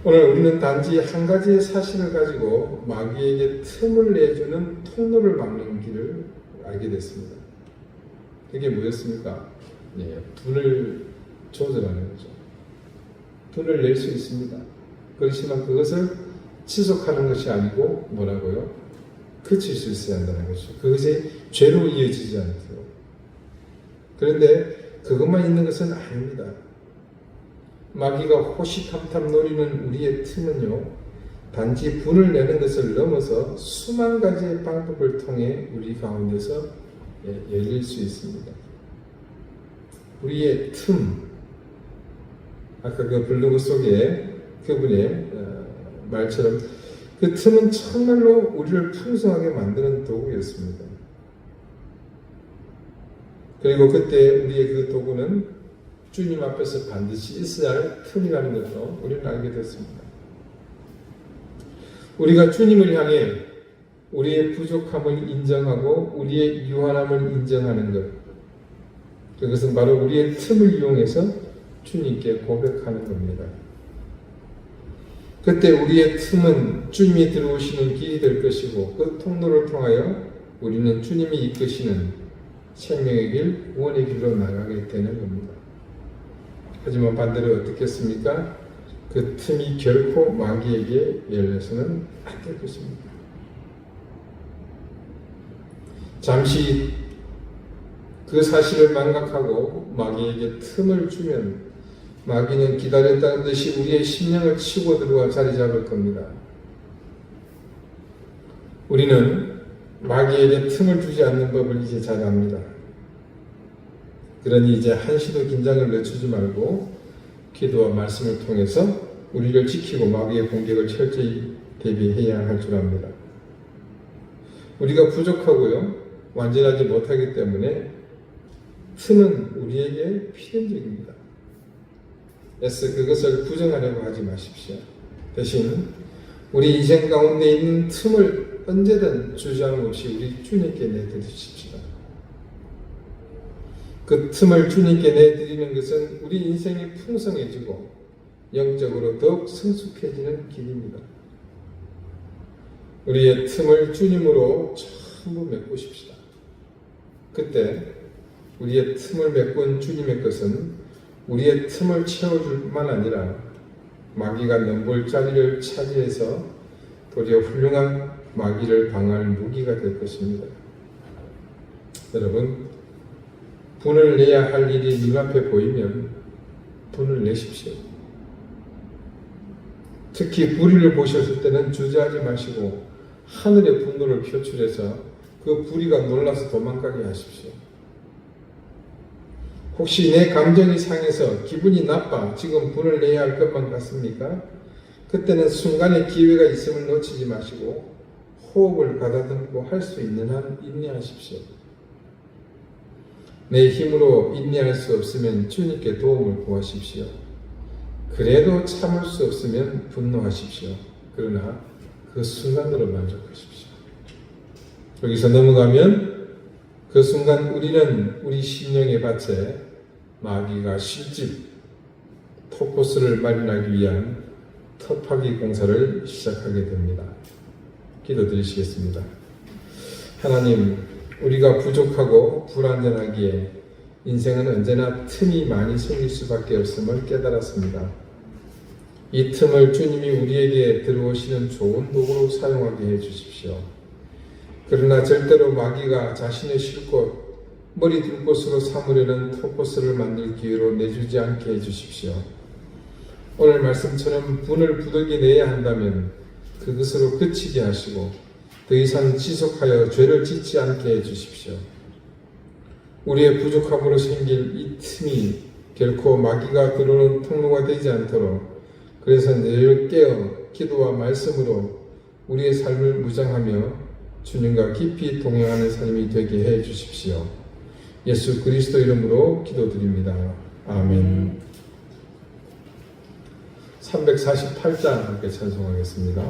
오늘 우리는 단지 한 가지의 사실을 가지고 마귀에게 틈을 내주는 통로를 막는 길을 알게 됐습니다. 그게 뭐였습니까? 네, 분을 조절하는 거죠. 분을 낼 수 있습니다. 그렇지만 그것을 지속하는 것이 아니고 뭐라고요? 그칠 수 있어야 한다는 것이죠. 그것이 죄로 이어지지 않도록. 그런데 그것만 있는 것은 아닙니다. 마귀가 호시탐탐 노리는 우리의 틈은요, 단지 분을 내는 것을 넘어서 수만 가지의 방법을 통해 우리 가운데서 열릴 수 있습니다. 우리의 틈, 아까 그 블로그 속에 그분의 말처럼 그 틈은 정말로 우리를 풍성하게 만드는 도구였습니다. 그리고 그때 우리의 그 도구는 주님 앞에서 반드시 있어야 할 틈이라는 것도 우리는 알게 됐습니다. 우리가 주님을 향해 우리의 부족함을 인정하고 우리의 유한함을 인정하는 것, 그것은 바로 우리의 틈을 이용해서 주님께 고백하는 겁니다. 그때 우리의 틈은 주님이 들어오시는 길이 될 것이고 그 통로를 통하여 우리는 주님이 이끄시는 생명의 길, 구원의 길로 나가게 되는 겁니다. 하지만 반대로 어떻겠습니까? 그 틈이 결코 마귀에게 열려서는 안 될 것입니다. 잠시 그 사실을 망각하고 마귀에게 틈을 주면 마귀는 기다렸다는 듯이 우리의 심령을 치고 들어와 자리 잡을 겁니다. 우리는 마귀에게 틈을 주지 않는 법을 이제 잘 압니다. 그러니 이제 한시도 긴장을 늦추지 말고 기도와 말씀을 통해서 우리를 지키고 마귀의 공격을 철저히 대비해야 할 줄 압니다. 우리가 부족하고요, 완전하지 못하기 때문에 틈은 우리에게 필연적입니다. 애써 그것을 부정하려고 하지 마십시오. 대신 우리 인생 가운데 있는 틈을 언제든 주저함 없이 우리 주님께 내드리십시오. 그 틈을 주님께 내드리는 것은 우리 인생이 풍성해지고 영적으로 더욱 성숙해지는 길입니다. 우리의 틈을 주님으로 전부 메꾸십시다. 그때 우리의 틈을 메꾼 주님의 것은 우리의 틈을 채워줄 뿐만 아니라 마귀가 넘볼 자리를 차지해서 도리어 훌륭한 마귀를 방어할 무기가 될 것입니다. 여러분, 분을 내야 할 일이 눈앞에 보이면 분을 내십시오. 특히 불의를 보셨을 때는 주저하지 마시고 하늘의 분노를 표출해서 그 불의가 놀라서 도망가게 하십시오. 혹시 내 감정이 상해서 기분이 나빠 지금 분을 내야 할 것만 같습니까? 그때는 순간의 기회가 있음을 놓치지 마시고 호흡을 가다듬고 할 수 있는 한 인내하십시오. 내 힘으로 인내할 수 없으면 주님께 도움을 구하십시오. 그래도 참을 수 없으면 분노하십시오. 그러나 그 순간으로 만족하십시오. 여기서 넘어가면 그 순간 우리는 우리 심령의 밭에 마귀가 실집 토코스를 마련하기 위한 터파기 공사를 시작하게 됩니다. 기도드리시겠습니다. 하나님, 우리가 부족하고 불완전하기에 인생은 언제나 틈이 많이 생길 수밖에 없음을 깨달았습니다. 이 틈을 주님이 우리에게 들어오시는 좋은 도구로 사용하게 해주십시오. 그러나 절대로 마귀가 자신의 쉴 곳, 머리 둘 곳으로 삼으려는 토포스를 만들 기회로 내주지 않게 해주십시오. 오늘 말씀처럼 분을 부득이내야 한다면 그것으로 그치게 하시고 더 이상 지속하여 죄를 짓지 않게 해주십시오. 우리의 부족함으로 생길 이 틈이 결코 마귀가 들어오는 통로가 되지 않도록 그래서 늘 깨어 기도와 말씀으로 우리의 삶을 무장하며 주님과 깊이 동행하는 삶이 되게 해 주십시오. 예수 그리스도 이름으로 기도드립니다. 아멘. 348장 함께 찬송하겠습니다.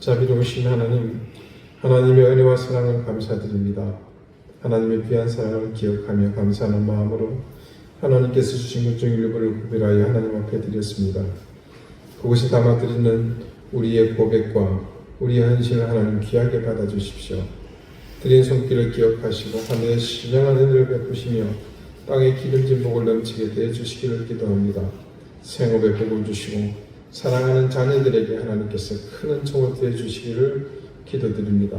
자비로우신 하나님, 하나님의 은혜와 사랑을 감사드립니다. 하나님의 귀한 사랑을 기억하며 감사하는 마음으로 하나님께서 주신 것 중 일부를 구별하여 하나님 앞에 드렸습니다. 그것이 담아드리는 우리의 고백과 우리의 헌신을 하나님 귀하게 받아주십시오. 드린 손길을 기억하시고 하늘의 신령한 은혜를 베푸시며 땅에 기름진 복을 넘치게 대해주시기를 기도합니다. 생업에 복을 주시고 사랑하는 자녀들에게 하나님께서 큰 은총을 더해주시기를 기도드립니다.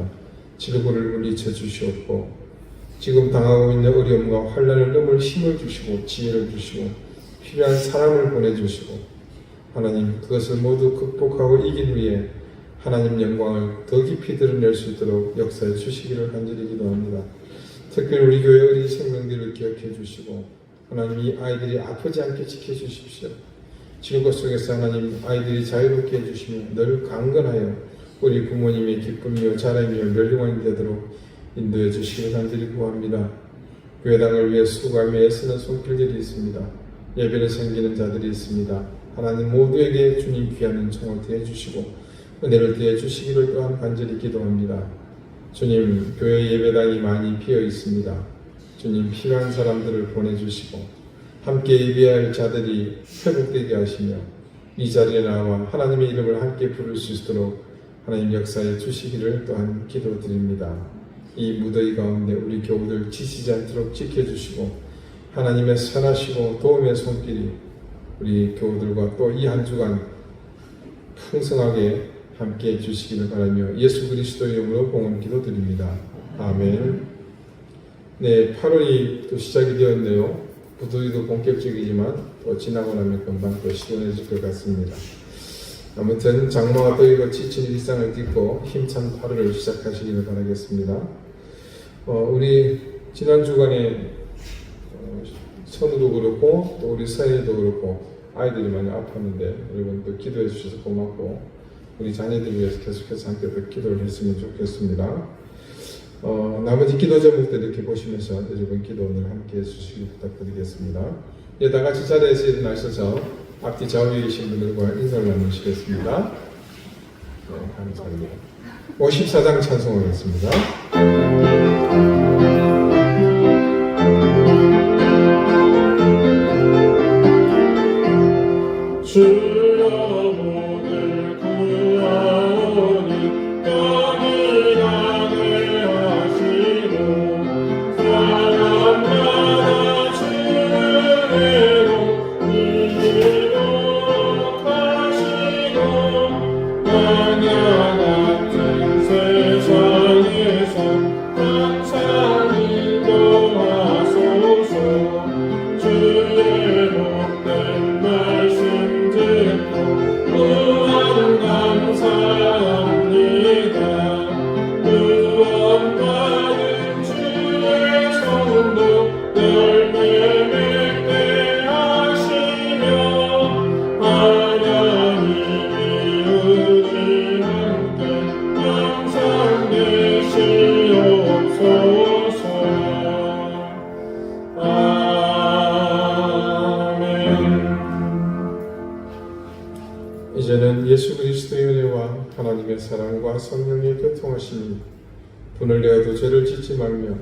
질고를 물리쳐 주시옵고 지금 당하고 있는 어려움과 환난을 넘을 힘을 주시고 지혜를 주시고 필요한 사람을 보내주시고 하나님 그것을 모두 극복하고 이긴 후에 하나님 영광을 더 깊이 드러낼 수 있도록 역사해 주시기를 간절히 기도합니다. 특별히 우리 교회 어린 생명들을 기억해 주시고 하나님 이 아이들이 아프지 않게 지켜주십시오. 질고 속에서 하나님 아이들이 자유롭게 해주시며 늘 강건하여 우리 부모님의 기쁨이요 자랑이요 멸류관이 되도록 인도해 주시기를 간절히 구합니다. 교회당을 위해 수고하며 애쓰는 손길들이 있습니다. 예배를 섬기는 자들이 있습니다. 하나님 모두에게 주님 귀한 은총을 더해 주시고 은혜를 더해 주시기를 또한 간절히 기도합니다. 주님 교회 예배당이 많이 비어 있습니다. 주님 필요한 사람들을 보내주시고 함께 예배할 자들이 회복되게 하시며 이 자리에 나와 하나님의 이름을 함께 부를 수 있도록 하나님 역사해 주시기를 또한 기도드립니다. 이 무더위 가운데 우리 교우들 지치지 않도록 지켜주시고 하나님의 선하시고 도움의 손길이 우리 교우들과 또 이 한 주간 풍성하게 함께 해주시기를 바라며 예수 그리스도 이름으로 공헌 기도드립니다. 아멘. 네, 8월이 또 시작이 되었네요. 부두리도 본격적이지만 또 지나고 나면 금방 또 시원해질 것 같습니다. 아무튼 장마가 떠이고 지친 일상을 딛고 힘찬 8월을 시작하시기를 바라겠습니다. 우리 지난 주간에 선우도 그렇고 또 우리 서현이도 그렇고 아이들이 많이 아팠는데 여러분 또 기도해 주셔서 고맙고 우리 자녀들 위해서 계속해서 함께 또 기도를 했으면 좋겠습니다. 나머지 기도 제목들 이렇게 보시면서 여러분 기도 오늘 함께 해주시기 부탁드리겠습니다. 예, 다 같이 자리에서 일어나셔서 앞뒤 좌우에 계신 분들과 인사를 나누시겠습니다. 네, 감사합니다. 54장 찬송하겠습니다.
주여 오늘 구하오니 떠니 가게 하시고 사람마다 주의로 이기도록 하시고 만약 같은 세상에서 항상 인도하소서. 주의 복된 말씀 듣고 무한 감사합니다. 구원받은 주의 성도 열매 맺게 하시며 하나님이 우리 함께 항상 계시옵소서.
이제는 예수 그리스도의 은혜와 하나님의 사랑과 성령의 교통하심이 분을 내어도 죄를 짓지 말며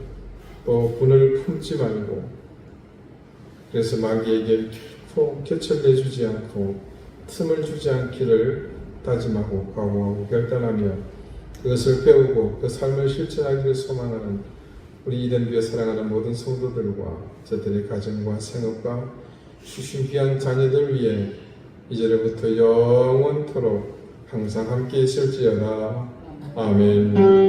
또 분을 품지 말고 그래서 마귀에게 결코 곁을 내주지 않고 틈을 주지 않기를 다짐하고 각오하고 결단하며 그것을 배우고 그 삶을 실천하기를 소망하는 우리 이den교회 사랑하는 모든 성도들과 저들의 가정과 생업과 주신 귀한 자녀들 위해 이제로부터 영원토록 항상 함께 있을지어다. 아멘.